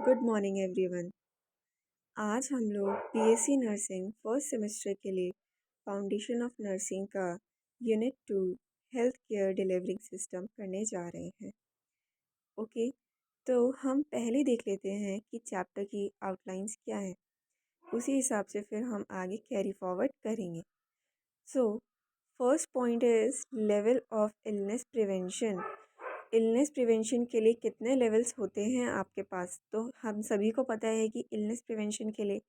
Good morning everyone. आज हम लोग बीएससी नर्सिंग फर्स्ट सेमेस्टर के लिए फाउंडेशन ऑफ नर्सिंग का unit 2 health care delivery system करने जा रहे हैं। ओके, तो हम पहले देख लेते हैं कि चैप्टर की आउटलाइंस क्या है। उसी हिसाब से फिर हम आगे कैरी फॉरवर्ड करेंगे। So first point is level of illness prevention. Illness prevention के लिए कितने लेवल्स होते हैं आपके पास? तो हम सभी को पता है कि इलनेस प्रिवेंशन के लिए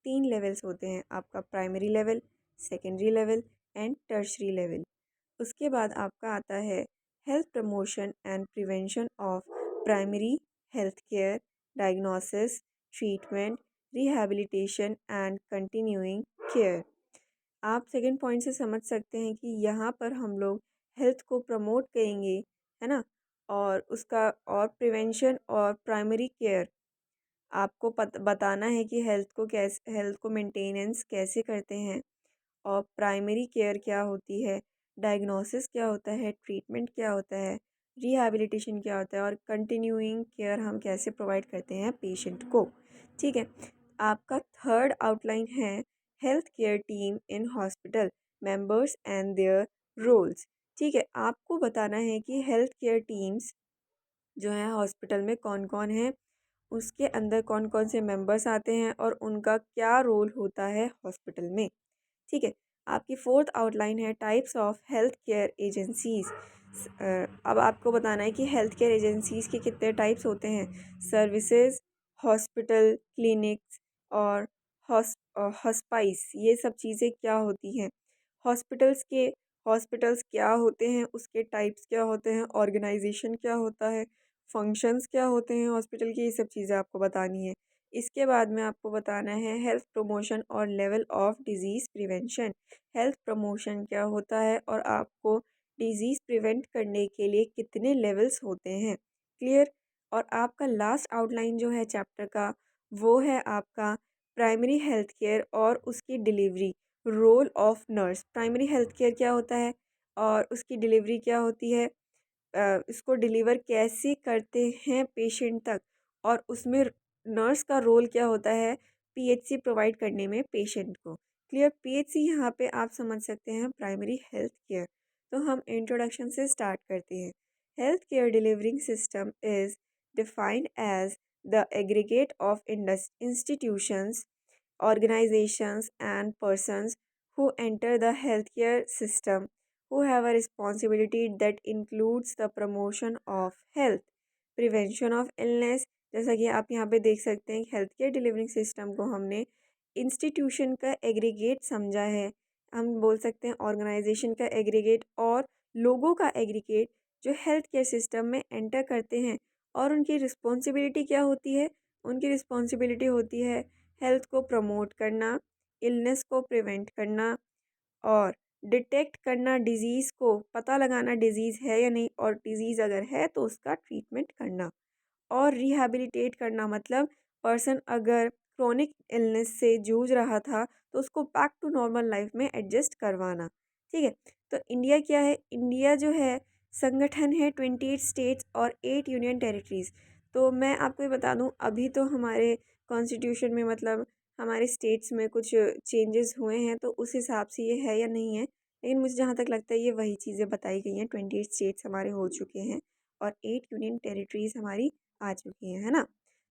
3 लेवल्स होते हैं। आपका primary level, secondary level and tertiary level. उसके बाद आपका आता है health promotion and prevention of primary health care, diagnosis, treatment, rehabilitation and continuing care. आप सेकंड पॉइंट से समझ सकते हैं कि यहाँ पर हम लोग हेल्थ को प्रमोट करेंगे, है ना। और उसका और प्रिवेंशन और प्राइमरी केयर आपको बताना है कि हेल्थ को मेंटेनेंस कैसे करते हैं, और प्राइमरी केयर क्या होती है, डायग्नोसिस क्या होता है, ट्रीटमेंट क्या होता है, रिहैबिलिटेशन क्या होता है, और कंटिन्यूइंग केयर हम कैसे प्रोवाइड करते हैं पेशेंट को। ठीक है। आपका थर्ड आउटलाइन है health care team in hospital members and their roles. ठीक है, आपको बताना है कि हेल्थ केयर टीम्स जो है हॉस्पिटल में कौन कौन है, उसके अंदर कौन कौन से मेंबर्स आते हैं और उनका क्या रोल होता है हॉस्पिटल में। ठीक है। आपकी फोर्थ आउटलाइन है types of health care agencies. अब आपको बताना है कि हेल्थ केयर एजेंसीज के कितने टाइप्स होते हैं। सर्विसेज, हॉस्पिटल, क्लिनिक्स और हॉस्पाइस, ये सब चीज़ें क्या होती हैं। हॉस्पिटल्स क्या होते हैं, उसके टाइप्स क्या होते हैं, ऑर्गेनाइजेशन क्या होता है, फंक्शंस क्या होते हैं हॉस्पिटल की, ये सब चीज़ें आपको बतानी है। इसके बाद में आपको बताना है हेल्थ प्रमोशन और level of disease prevention. Health promotion क्या होता है और आपको डिज़ीज़ प्रिवेंट करने के लिए कितने लेवल्स होते हैं। क्लियर। और आपका लास्ट आउटलाइन जो है चैप्टर का, वो है आपका प्राइमरी हेल्थ केयर और उसकी delivery, role of nurse. Primary health care क्या होता है और उसकी डिलीवरी क्या होती है, इसको डिलीवर कैसे करते हैं पेशेंट तक, और उसमें नर्स का रोल क्या होता है पीएचसी प्रोवाइड करने में पेशेंट को। क्लियर। पीएचसी यहाँ पे आप समझ सकते हैं प्राइमरी हेल्थ केयर। तो हम इंट्रोडक्शन से स्टार्ट करते हैं। Health care delivering system is defined as the aggregate of institutions, organizations and persons who enter the healthcare system who have a responsibility that includes the promotion of health, prevention of illness। जैसा कि आप यहाँ पे देख सकते हैं health care delivery system को हमने इंस्टीट्यूशन का एग्रीगेट समझा है। हम बोल सकते हैं ऑर्गेनाइजेशन का एग्रीगेट और लोगों का एग्रीगेट जो हेल्थ केयर सिस्टम में एंटर करते हैं। और उनकी रिस्पॉन्सिबिलिटी क्या होती है? उनकी रिस्पॉन्सिबिलिटी होती है हेल्थ को प्रमोट करना, इलनेस को प्रिवेंट करना, और डिटेक्ट करना, डिज़ीज़ को पता लगाना डिज़ीज़ है या नहीं, और डिज़ीज़ अगर है तो उसका ट्रीटमेंट करना, और रिहैबिलिटेट करना मतलब पर्सन अगर क्रोनिक इलनेस से जूझ रहा था तो उसको बैक टू नॉर्मल लाइफ में एडजस्ट करवाना। ठीक है। तो इंडिया क्या है? इंडिया जो है संगठन है 28 स्टेट्स और 8 यूनियन टेरिटरीज़। तो मैं आपको ये बता दूं, अभी तो हमारे कॉन्स्टिट्यूशन में मतलब हमारे स्टेट्स में कुछ चेंजेस हुए हैं, तो उस हिसाब से ये है या नहीं है, लेकिन मुझे जहाँ तक लगता है ये वही चीज़ें बताई गई हैं। 28 स्टेट्स हमारे हो चुके हैं और 8 यूनियन टेरिटरीज़ हमारी आ चुकी हैं, है ना।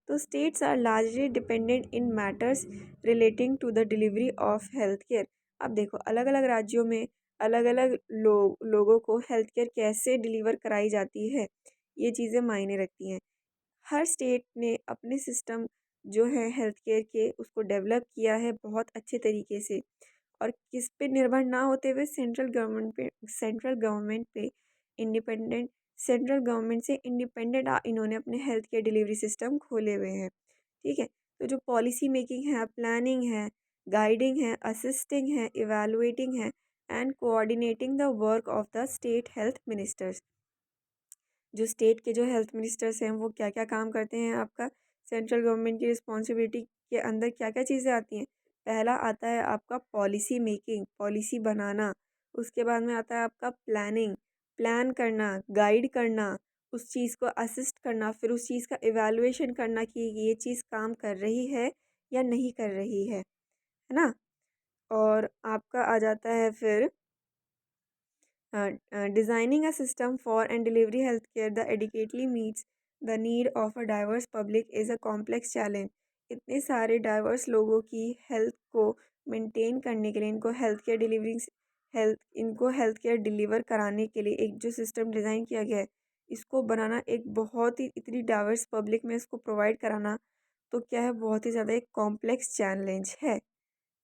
तो states are largely dependent in matters relating to the delivery of health care. अब देखो अलग अलग राज्यों में अलग अलग लोगों को हेल्थ केयर कैसे डिलीवर कराई जाती है, ये चीज़ें मायने रखती हैं। हर स्टेट ने अपने सिस्टम जो है हेल्थ केयर के उसको डेवलप किया है बहुत अच्छे तरीके से, और किस पे निर्भर ना होते हुए सेंट्रल गवर्नमेंट पे इंडिपेंडेंट सेंट्रल गवर्नमेंट से इंडिपेंडेंट इन्होंने अपने हेल्थ केयर डिलीवरी सिस्टम खोले हुए हैं। ठीक है। तो जो पॉलिसी मेकिंग है, प्लानिंग है, गाइडिंग है, असिस्टिंग है, इवेलुएटिंग है and coordinating the work of the state health ministers. जो स्टेट के जो हेल्थ मिनिस्टर्स हैं वो क्या क्या काम करते हैं, आपका सेंट्रल गवर्नमेंट की रिस्पॉन्सिबिलिटी के अंदर क्या क्या चीज़ें आती हैं। पहला आता है आपका पॉलिसी मेकिंग, पॉलिसी बनाना। उसके बाद में आता है आपका प्लानिंग, प्लान करना, गाइड करना, उस चीज़ को असिस्ट करना, फिर उस चीज़ का इवैल्यूएशन करना कि ये चीज़ काम कर रही है या नहीं कर रही है ना? और आपका आ जाता है फिर designing a system for and delivery healthcare that adequately meets the need of a diverse public is a complex challenge. इतने सारे डाइवर्स लोगों की हेल्थ को मेंटेन करने के लिए इनको हेल्थ केयर डिलीवर कराने के लिए एक जो सिस्टम डिज़ाइन किया गया है, इसको बनाना एक बहुत ही इतनी डाइवर्स पब्लिक में इसको प्रोवाइड कराना तो क्या है, बहुत ही ज़्यादा एक कॉम्प्लेक्स चैलेंज है।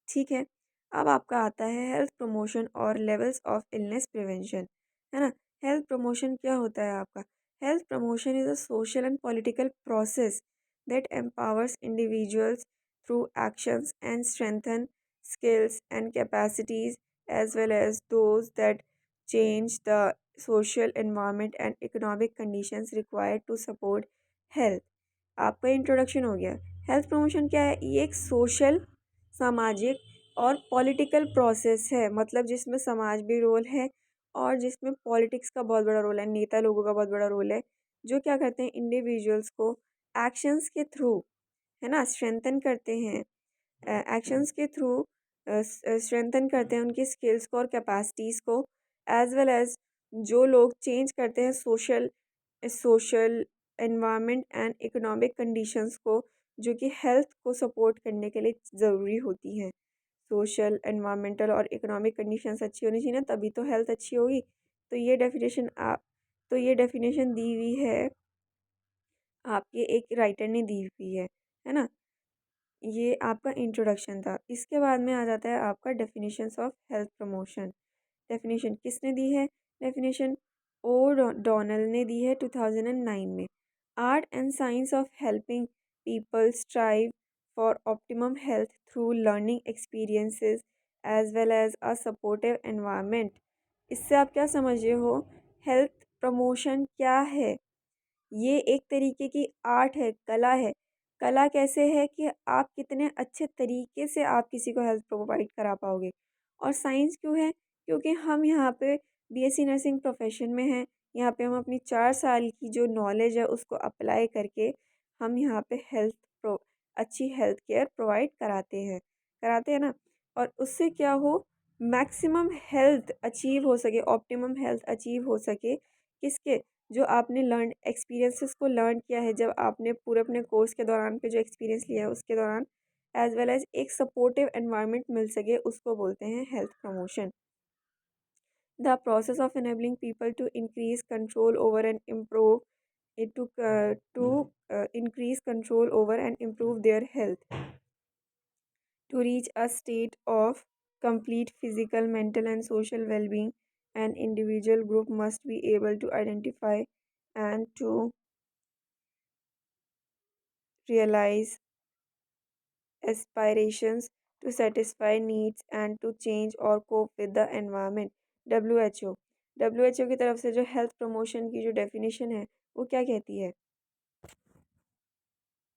ठीक है। अब आपका आता है हेल्थ प्रमोशन और लेवल्स ऑफ इलनेस प्रिवेंशन, है ना? हेल्थ प्रमोशन क्या होता है आपका? Health promotion is a social and political process that empowers individuals through actions and strengthen skills and capacities as well as those that change the social environment and economic conditions required to support health। आपका introduction हो गया। Health promotion क्या है? ये एक social, सामाजिक और political process है, मतलब जिसमें समाज भी रोल है और जिसमें पॉलिटिक्स का बहुत बड़ा रोल है, नेता लोगों का बहुत बड़ा रोल है, जो क्या करते हैं, इंडिविजुअल्स को एक्शंस के थ्रू, है ना, स्ट्रेंथन करते हैं। एक्शंस के थ्रू स्ट्रेंथन करते हैं उनकी स्किल्स को और कैपेसिटीज़ को, एज वेल एज जो लोग चेंज करते हैं social social environment and economic conditions को, जो कि हेल्थ को सपोर्ट करने के लिए ज़रूरी होती हैं। सोशल एनवायरमेंटल और इकोनॉमिक कंडीशंस अच्छी होनी चाहिए ना, तभी तो हेल्थ अच्छी होगी। तो ये डेफिनेशन दी हुई है, आपके एक राइटर ने दी हुई है ना? ये आपका इंट्रोडक्शन था। इसके बाद में आ जाता है आपका definitions of health promotion. Definition किसने दी है? डेफिनेशन डोनल ने दी है 2009 में। Art and science of helping people strive for optimum health through learning experiences as well as a supportive environment. इससे आप क्या समझ रहे हो? हेल्थ प्रमोशन क्या है? ये एक तरीके की आर्ट है, कला है। कला कैसे है कि आप कितने अच्छे तरीके से आप किसी को हेल्थ प्रोवाइड करा पाओगे। और साइंस क्यों है? क्योंकि हम यहाँ पे बीएससी नर्सिंग प्रोफेशन में हैं। यहाँ पे हम अपनी 4 साल की जो नॉलेज है उसको अप्लाई करके हम यहाँ पे अच्छी हेल्थ केयर प्रोवाइड कराते हैं ना। और उससे क्या हो, मैक्सिमम हेल्थ अचीव हो सके, ऑप्टिमम हेल्थ अचीव हो सके। किसके? जो आपने एक्सपीरियंसेस को लर्न किया है, जब आपने पूरे अपने कोर्स के दौरान पे जो एक्सपीरियंस लिया है उसके दौरान, एज वेल एज एक सपोर्टिव एनवायरनमेंट मिल सके, उसको बोलते हैं health promotion. The process of enabling people to increase control over and improve it to increase control over and improve their health to reach a state of complete physical, mental, and social well being. An individual group must be able to identify and to realize aspirations, to satisfy needs, and to change or cope with the environment। WHO की तरफ से जो health promotion की जो definition है वो क्या कहती है?